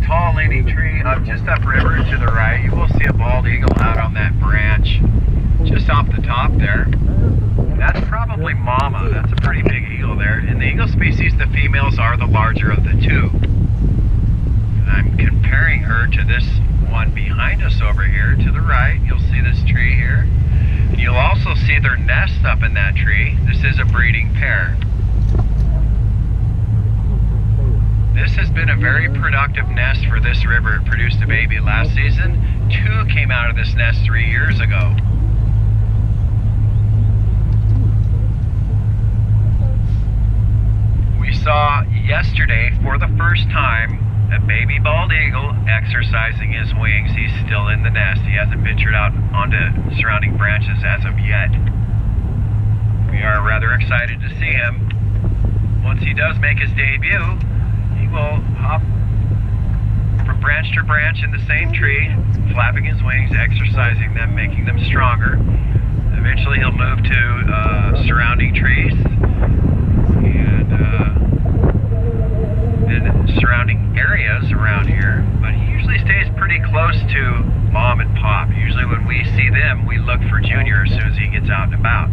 tall leaning tree just upriver to the right, you will see a bald eagle out on that branch just off the top there. That's probably mama. That's a pretty big eagle there. In the eagle species, the females are the larger of the two. And I'm comparing her to this one behind us over here to the right. You'll see this tree here. And you'll also see their nest up in that tree. This is a breeding pair. This has been a very productive nest for this river. It produced a baby last season. 2 came out of this nest 3 years ago. We saw yesterday for the first time a baby bald eagle exercising his wings. He's still in the nest. He hasn't ventured out onto surrounding branches as of yet. We are rather excited to see him. Once he does make his debut, he will hop from branch to branch in the same tree, flapping his wings, exercising them, making them stronger. Eventually he'll move to surrounding trees and then surrounding areas around here. But he usually stays pretty close to mom and pop. Usually when we see them, we look for Junior as soon as he gets out and about.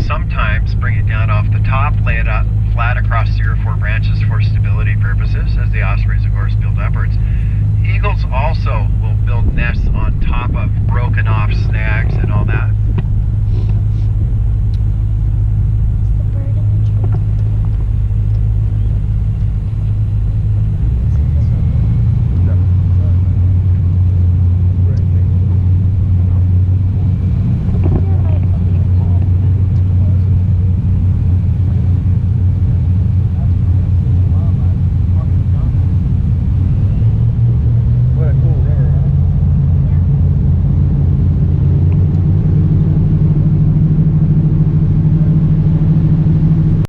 Sometimes bring it down off the top, lay it up flat across 3 or 4 branches for stability purposes as the ospreys, of course, build upwards.